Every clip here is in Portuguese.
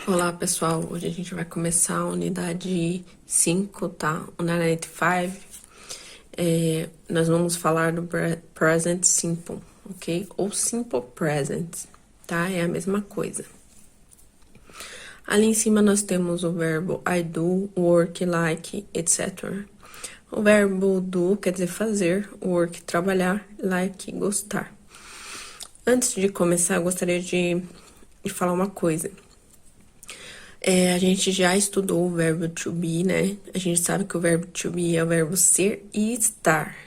Olá pessoal, hoje a gente vai começar a unidade 5, tá? Unidade 5. Nós vamos falar do present simple, ok? Ou simple present, tá? É a mesma coisa. Ali em cima nós temos o verbo I do, work, like, etc. O verbo do quer dizer fazer, work, trabalhar, like, gostar. Antes de começar, eu gostaria de falar uma coisa. A gente já estudou o verbo to be, né? A gente sabe que o verbo to be é o verbo ser e estar,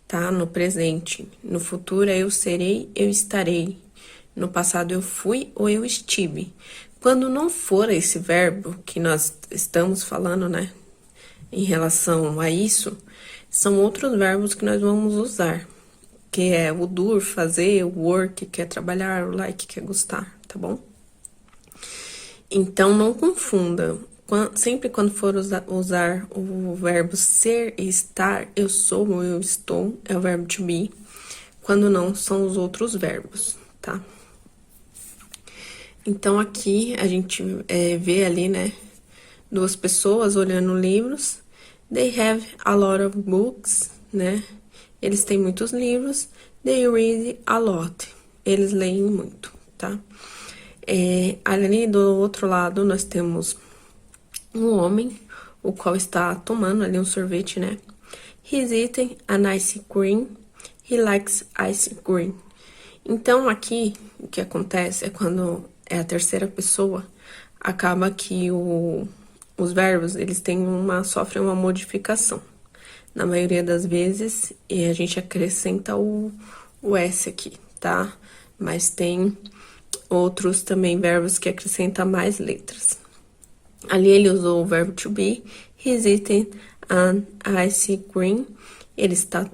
tá? No presente. No futuro é eu serei, eu estarei. No passado eu fui ou eu estive. Quando não for esse verbo que nós estamos falando, né? Em relação a isso, são outros verbos que nós vamos usar. Que é o do, fazer, o work, que é trabalhar, o like, que é gostar, tá bom? Então, não confunda. Sempre quando for usar o verbo ser e estar, eu sou ou eu estou, é o verbo to be. Quando não, são os outros verbos, tá? Então, aqui a gente vê ali, né, duas pessoas olhando livros. They have a lot of books, né? Eles têm muitos livros. They read a lot. Eles leem muito, tá? Ali do outro lado nós temos um homem, o qual está tomando ali um sorvete, né? He's eating an ice cream. He likes ice cream. Então, aqui, o que acontece é quando é a terceira pessoa, acaba que os verbos, eles sofrem uma modificação. Na maioria das vezes, a gente acrescenta o S aqui, tá? Mas tem outros também verbos que acrescentam mais letras. Ali ele usou o verbo to be. He's eating an ice cream. Ele está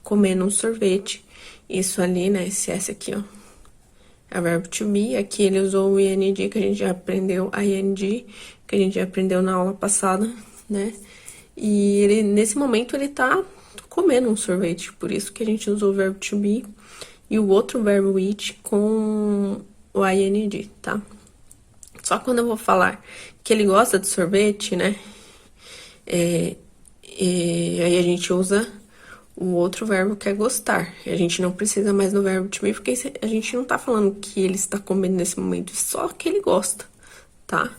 comendo um sorvete. Isso ali, né? Esse S aqui, ó. É o verbo to be. Aqui ele usou o ing, que a gente já aprendeu. ing, que a gente já aprendeu na aula passada, né? E ele, nesse momento, ele tá comendo um sorvete. Por isso que a gente usou o verbo to be. E o outro verbo eat com o ing, tá? Só quando eu vou falar que ele gosta de sorvete, né? Aí a gente usa o outro verbo que é gostar. A gente não precisa mais do verbo to be, porque a gente não tá falando que ele está comendo nesse momento, só que ele gosta, tá?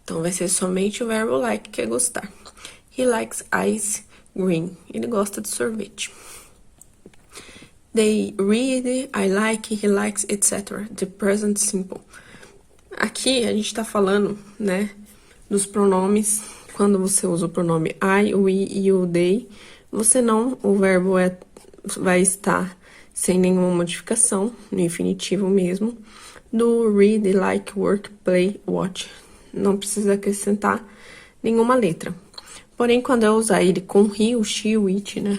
Então vai ser somente o verbo like, que é gostar. He likes ice cream. Ele gosta de sorvete. They read, I like, he likes, etc. The present simple. Aqui a gente tá falando, né, dos pronomes. Quando você usa o pronome I, we e o they, o verbo vai estar sem nenhuma modificação, no infinitivo mesmo. Do read, like, work, play, watch. Não precisa acrescentar nenhuma letra. Porém, quando eu usar ele com he, o she, o it, né,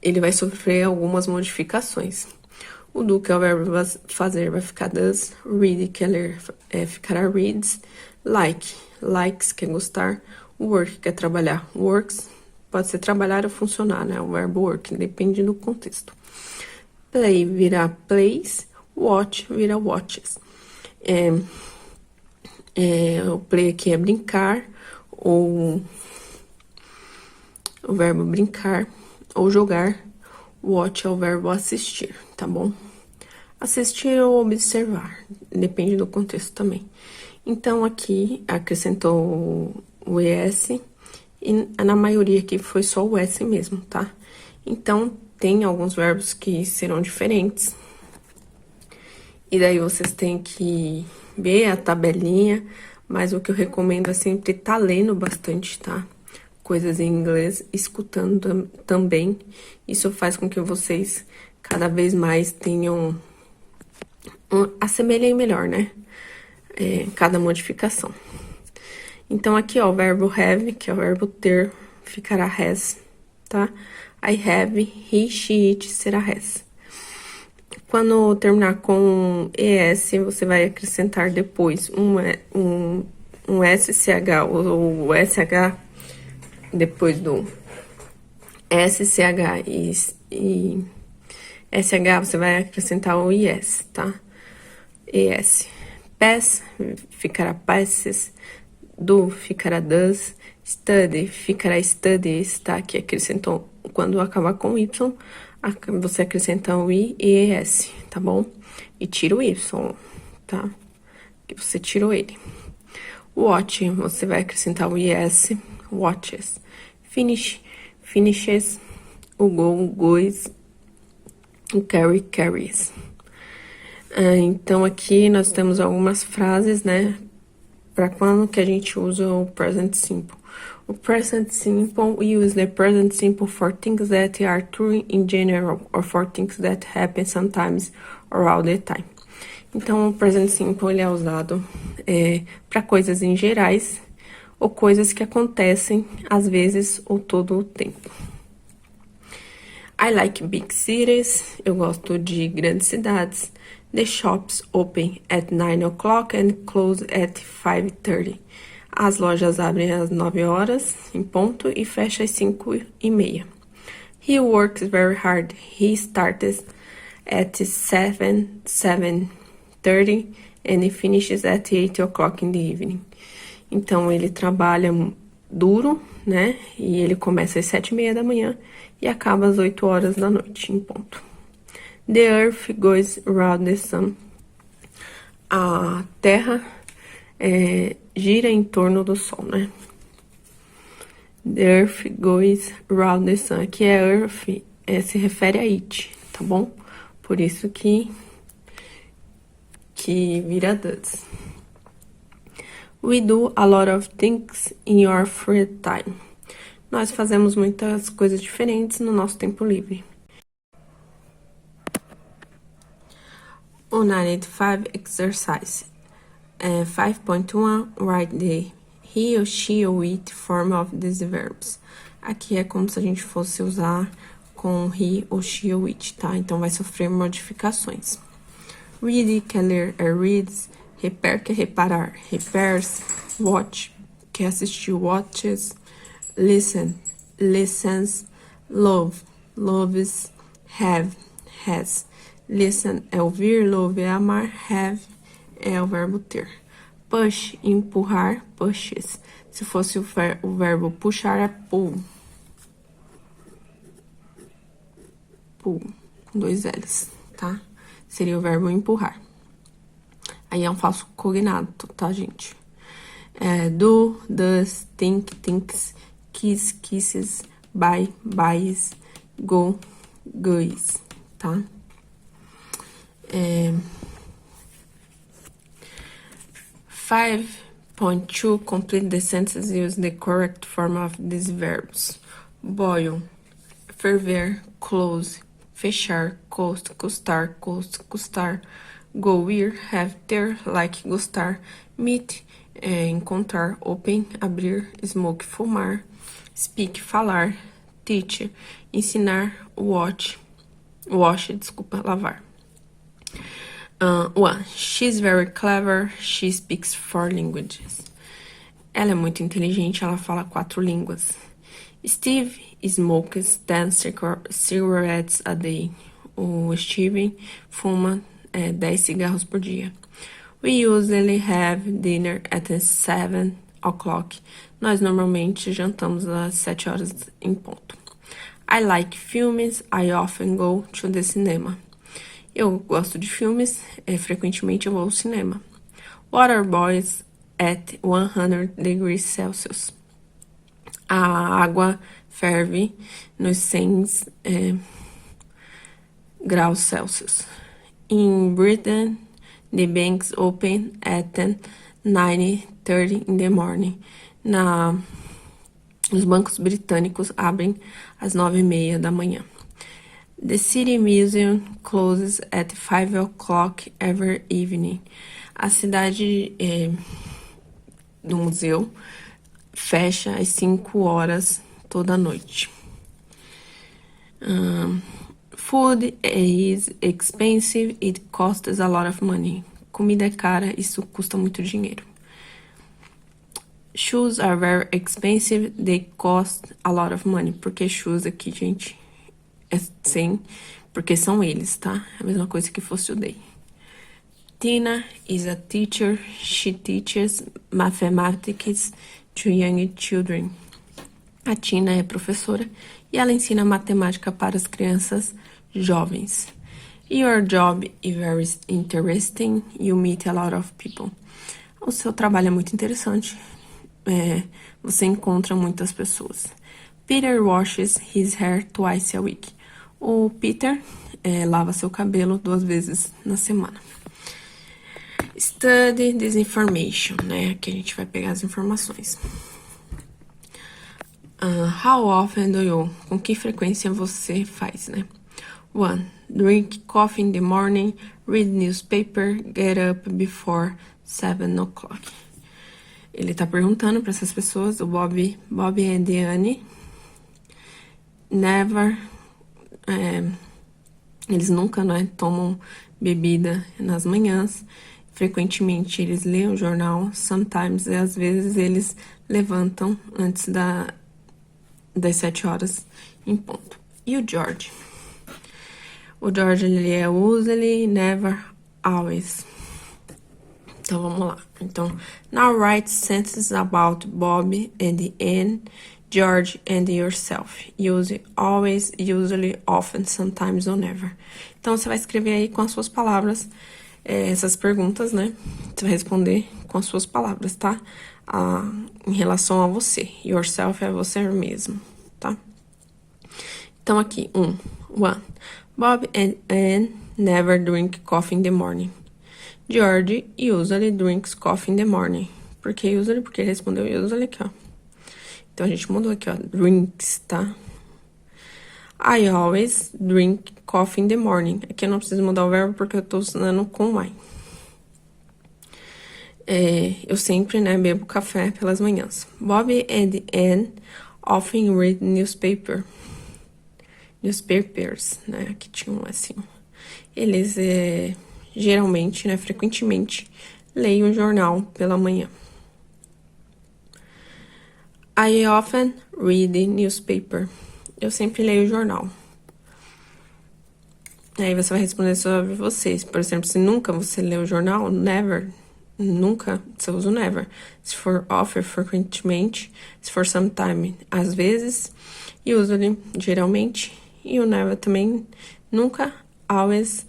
ele vai sofrer algumas modificações. O do, que é o verbo fazer, vai ficar does. Read, que é ler, ficará reads. Like, likes, que é gostar. Work, que é trabalhar. Works, pode ser trabalhar ou funcionar, né? O verbo work, depende do contexto. Play vira plays. Watch vira watches. O play aqui é brincar, ou o verbo brincar, ou jogar. Watch é o verbo assistir, tá bom? Assistir ou observar, depende do contexto também. Então, aqui acrescentou o ES, e na maioria aqui foi só o S mesmo, tá? Então, tem alguns verbos que serão diferentes. E daí vocês têm que ver a tabelinha, mas o que eu recomendo é sempre estar lendo bastante, tá? Coisas em inglês, escutando também. Isso faz com que vocês cada vez mais tenham assemelhem melhor, né? Cada modificação. Então, aqui, ó, o verbo have, que é o verbo ter, ficará has, tá? I have, he, she, it, será has. Quando terminar com ES, você vai acrescentar depois um SCH, ou SH, depois do SCH e SH, você vai acrescentar o IS, tá? ES. Pass ficará passes. Do ficará does. Study ficará studies, tá? Que acrescentou, quando acabar com Y, você acrescenta o I e ES, tá bom? E tira o Y, tá? Que você tirou ele. Watch, você vai acrescentar o ES, watches. Finish, finishes. O go, goes. O carry, carries. Então, aqui nós temos algumas frases, né? Para quando que a gente usa o present simple. O present simple, we use the present simple for things that are true in general or for things that happen sometimes or all the time. Então, o present simple ele é usado para coisas em gerais ou coisas que acontecem às vezes ou todo o tempo. I like big cities. Eu gosto de grandes cidades. The shops open at 9 o'clock and close at 5:30. As lojas abrem às 9 horas, em ponto, e fecham às 5:30. He works very hard. He starts at 7:30 and he finishes at 8 o'clock in the evening. Então, ele trabalha duro, né? E ele começa às 7:30 da manhã e acaba às 8 horas da noite, em ponto. The earth goes around the sun. A Terra gira em torno do Sol, né? The earth goes around the sun. Aqui é earth, se refere a it, tá bom? Por isso que vira does. We do a lot of things in your free time. Nós fazemos muitas coisas diferentes no nosso tempo livre. Unit 5 exercise. 5.1 write the he or she or it form of these verbs. Aqui é como se a gente fosse usar com he ou she ou it, tá? Então vai sofrer modificações. Read, que é ler, é reads. Repair, que é reparar, repairs. Watch, que é assistir, watches. Listen, listens. Love, loves. Have, has. Listen é ouvir, love é amar, have é o verbo ter. Push, empurrar, pushes. Se fosse o verbo puxar, é pull. Pull, com 2 L's, tá? Seria o verbo empurrar. Aí é um falso cognato, tá, gente? Do, does, think, thinks, kiss, kisses, buy, buys, go, goes, tá? 5.2 complete the sentences use the correct form of these verbs. Boil, ferver, close, fechar, coast, custar, custar, go, ir, have, ter, like, gostar, meet, encontrar, open, abrir, smoke, fumar, speak, falar, teach, ensinar, wash, lavar. 1. She's very clever. She speaks 4 languages. Ela é muito inteligente, ela fala 4 línguas. Steve smokes 10 cigarettes a day. O Steven fuma 10 cigarros por dia. We usually have dinner at 7 o'clock. Nós normalmente jantamos às 7 horas em ponto. I like films. I often go to the cinema. Eu gosto de filmes, frequentemente eu vou ao cinema. Water boils at 100 degrees Celsius. A água ferve nos 100 graus Celsius. In Britain, the banks open at 9:30 in the morning. Os bancos britânicos abrem às 9:30 da manhã. The City Museum closes at 5 o'clock every evening. A cidade do museu fecha às 5 horas toda noite. Food is expensive. It costs a lot of money. Comida é cara, isso custa muito dinheiro. Shoes are very expensive. They cost a lot of money. Porque shoes aqui, gente, é sem, porque são eles, tá? É a mesma coisa que fosse o they. Tina is a teacher. She teaches mathematics to young children. A Tina é professora e ela ensina matemática para as crianças jovens. Your job is very interesting. You meet a lot of people. O seu trabalho é muito interessante. Você encontra muitas pessoas. Peter washes his hair twice a week. O Peter lava seu cabelo 2 vezes na semana. Study this information, né? Aqui a gente vai pegar as informações. How often do you? Com que frequência você faz, né? 1. Drink coffee in the morning, read newspaper, get up before 7 o'clock. Ele tá perguntando para essas pessoas, o Bob e a Diane, never, eles nunca, né, tomam bebida nas manhãs, frequentemente eles leem o jornal, sometimes, e às vezes eles levantam antes das 7 horas em ponto. E o George? O George, ele é usually, never, always. Então, vamos lá. Então, now write sentences about Bob and Anne, George and yourself. Use always, usually, often, sometimes or never. Então, você vai escrever aí com as suas palavras essas perguntas, né? Você vai responder com as suas palavras, tá? Em relação a você. Yourself é você mesmo, tá? Então, aqui, 1. Bob and Anne never drink coffee in the morning. George usually drinks coffee in the morning. Por que usually? Porque ele respondeu usually aqui, ó. Então, a gente mudou aqui, ó. Drinks, tá? I always drink coffee in the morning. Aqui eu não preciso mudar o verbo porque eu tô usando com I. Eu sempre, né, bebo café pelas manhãs. Bob and Anne often read newspapers, né? Aqui tinha assim. Eles geralmente, né, frequentemente, leem o jornal pela manhã. I often read the newspaper. Eu sempre leio o jornal. Aí você vai responder sobre vocês. Por exemplo, se nunca você lê o jornal, never, nunca, você usa o never. Se for often, frequentemente. Se for sometime, às vezes. Usually, geralmente. E o never também, nunca, always,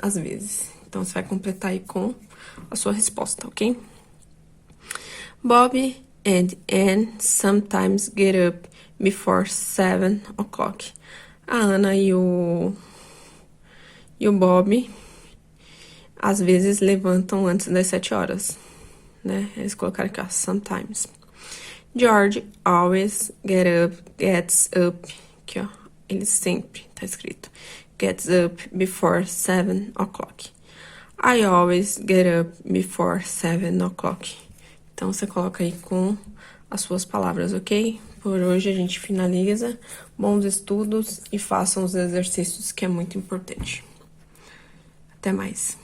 às vezes. Então, você vai completar aí com a sua resposta, ok? Bob and Anne sometimes get up before 7 o'clock. A Ana e o Bob às vezes levantam antes das 7 horas, né? Eles colocaram aqui, ó, sometimes. George always gets up, aqui, ó, ele sempre, tá escrito, gets up before 7 o'clock. I always get up before 7 o'clock. Então, você coloca aí com as suas palavras, ok? Por hoje a gente finaliza. Bons estudos e façam os exercícios, que é muito importante. Até mais.